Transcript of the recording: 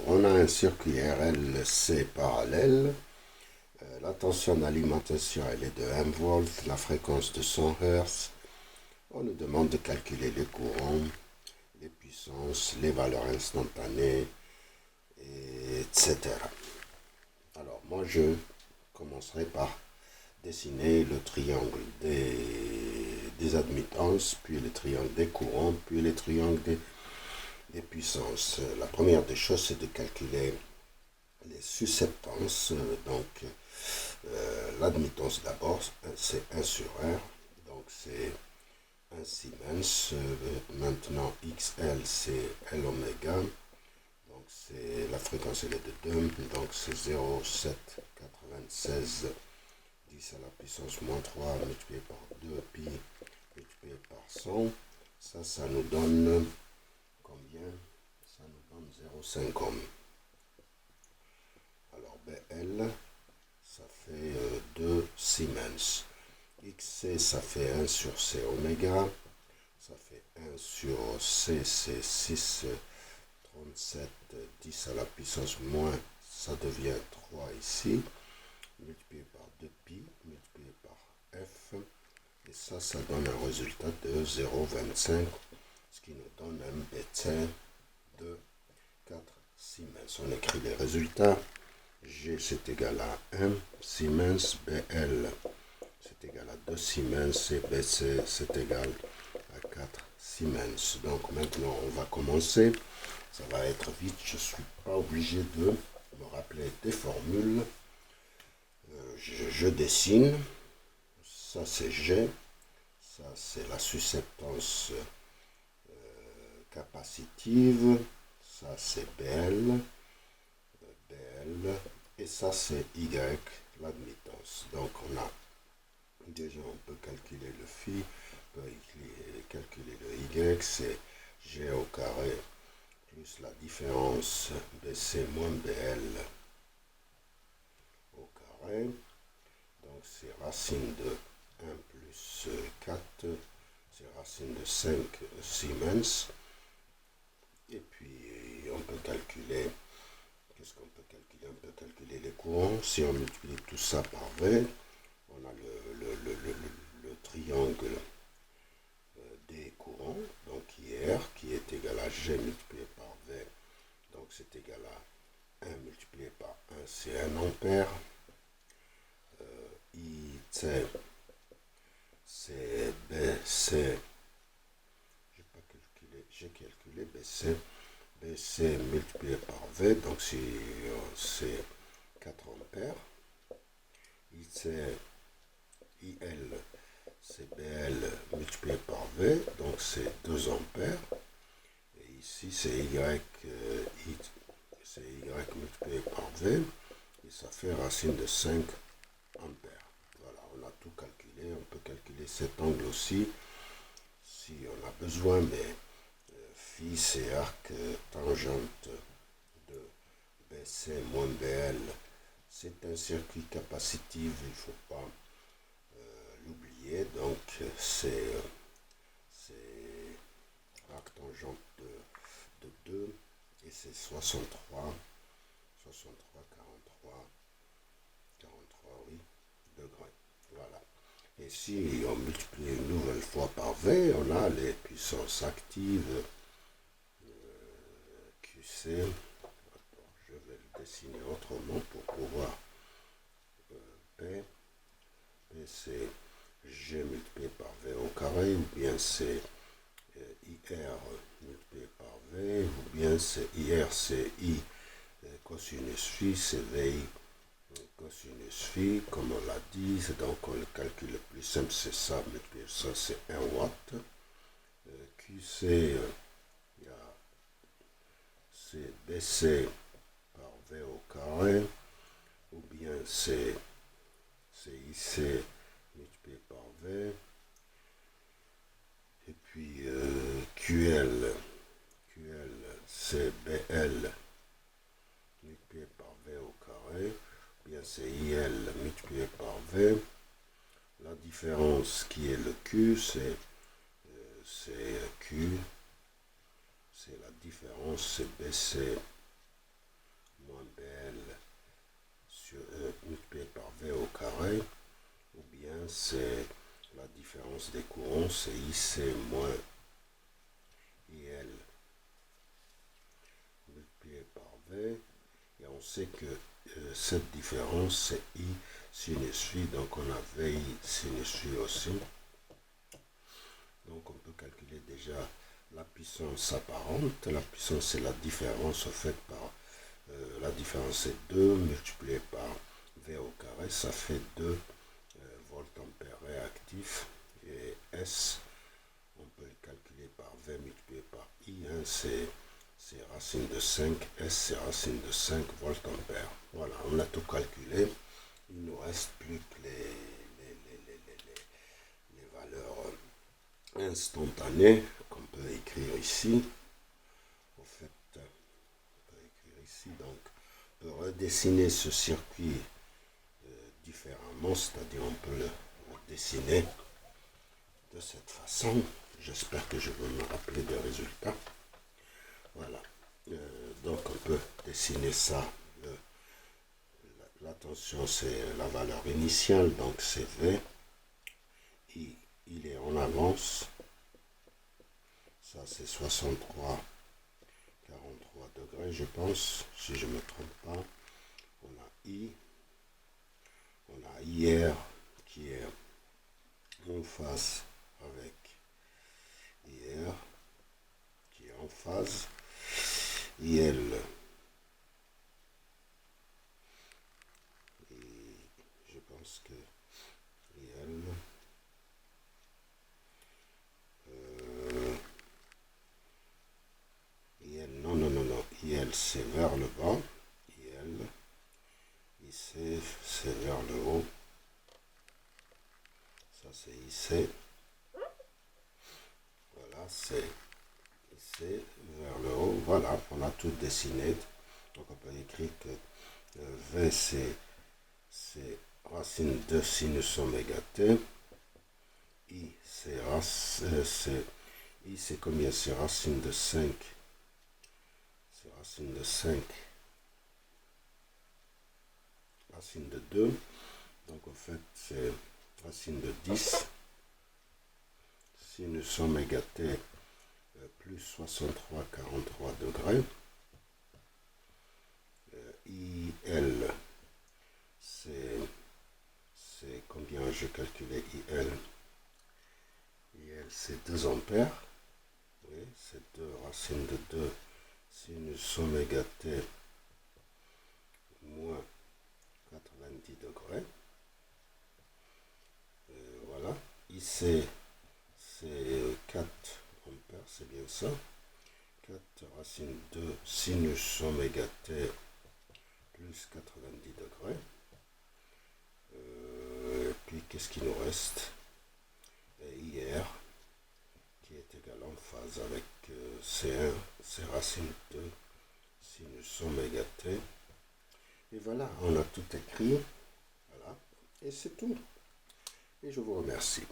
on a un circuit RLC parallèle. La tension d'alimentation elle est de 1 volt, la fréquence de 100 Hz. On nous demande de calculer les courants, les puissances, les valeurs instantanées, etc. Alors moi je commencerai par dessiner le triangle des admittances, puis le triangle des courants, puis le triangle des puissances. La première des choses, c'est de calculer les susceptances. Donc, l'admittance d'abord, c'est 1 sur R. Donc, c'est 1 Siemens. Maintenant, XL, c'est L oméga. Donc, c'est la fréquence elle est de 2. Donc, c'est 0,796 10 à la puissance moins 3 multiplié par 2 pi multiplié par 100. Ça nous donne combien? Ça nous donne 0,5 ohm. Alors BL, ça fait 2 Siemens. XC, ça fait 1 sur C oméga. Ça fait 1 sur C, c'est 6,37 10 à la puissance moins, ça devient 3 ici, multiplié par 2 pi, multiplié par F. Et ça donne un résultat de 0,25, ce qui nous donne un BT de 4 Siemens. On écrit les résultats. G c'est égal à 1 Siemens, BL c'est égal à 2 Siemens et BC c'est égal à 4 Siemens. Donc maintenant on va commencer. Ça va être vite, je ne suis pas obligé de me rappeler des formules. Je dessine. Ça c'est G. Ça c'est la susceptance capacitive. Ça c'est BL. Et ça c'est Y, l'admittance. Donc on a déjà, on peut calculer le phi, on peut calculer le Y, c'est G au carré plus la différence BC moins BL au carré. Donc c'est racine de 1 plus 4, c'est racine de 5 Siemens. Et puis on peut calculer, qu'est-ce qu'on peut calculer? On peut calculer les courants. Si on multiplie tout ça par V, on a le triangle des courants, donc IR, qui est égal à G multiplié par V. Donc c'est égal à 1 multiplié par 1, c'est 1 ampère. IC, c'est BC. J'ai calculé BC. BC multiplié par V, donc c'est 4 ampères. IC, IL, c'est BL multiplié par V, donc c'est 2 ampères. Et ici, c'est Y multiplié par V, et ça fait racine de 5 ampères. Voilà, on a tout calculé. On peut calculer cet angle aussi, si on a besoin, mais phi, c'est arc tangente de BC moins BL. C'est un circuit capacitif, il ne faut pas l'oublier. Donc c'est arc tangente de 2 et c'est 43, 43, oui, degrés. Voilà. Et si on multiplie une nouvelle fois par V, on a les puissances actives QC. Je vais le dessiner autrement pour pouvoir P. C'est G multiplié par V au carré, ou bien c'est IR multiplié par V, ou bien c'est IR, c'est I cosinus phi, c'est VI cosinus phi, comme on l'a dit. Donc on le calcule le plus simple, c'est ça, multiplié ça, c'est 1 watt. QC, c'est BC par V au carré, ou bien c'est IC multiplié par V, et puis QL c'est BL multiplié par V au carré, ou bien c'est IL multiplié par V. La différence qui est le Q, c'est Q, c'est la différence, c'est BC c'est la différence des courants, c'est IC moins IL multiplié par V. Et on sait que cette différence, c'est I sinus phi, donc on a VI sinus phi aussi. Donc on peut calculer déjà la puissance apparente. La puissance, c'est la différence faite par la différence est 2 multiplié par V au carré, ça fait 2 volts ampères réactifs. Et S, on peut le calculer par V multiplié par I, hein, c'est racine de 5, S c'est racine de 5 volts ampères. Voilà, on a tout calculé. Il nous reste plus que les valeurs instantanées qu'on peut écrire ici. En fait, on peut écrire ici, donc on peut redessiner ce circuit différemment, c'est-à-dire on peut le dessiner de cette façon. J'espère que je vais me rappeler des résultats. Voilà, donc on peut dessiner ça. La tension, c'est la valeur initiale, donc c'est V. Il est en avance. Ça, c'est 63, 43 degrés, je pense, si je ne me trompe pas. On a I. On a IR qui est en face avec IR qui est en phase. IL, et je pense que IL, non, IL c'est vers le bas, IL, IC c'est vers le haut, ça c'est IC, voilà, c'est IC vers le haut, voilà, on a tout dessiné, donc on peut écrire que V c'est racine de sinus oméga t, I c'est combien? C'est racine de 5. C'est racine de 5. Racine de 2. Donc en fait c'est racine de 10. Sinus oméga t plus 63, 43 degrés. IL c'est combien? J'ai calculé IL. IL c'est 2 ampères. Oui, c'est 2 racine de 2 sinus oméga t moins 90 degrés. Voilà. IC c'est 4 ampères, c'est bien ça. 4 racine de sinus oméga t plus 90 degrés. Et puis qu'est-ce qu'il nous reste? Et IR qui est égal en phase avec C1, c'est racine de sinus oméga t. Et voilà, on a tout écrit. Voilà, et c'est tout. Et je vous remercie.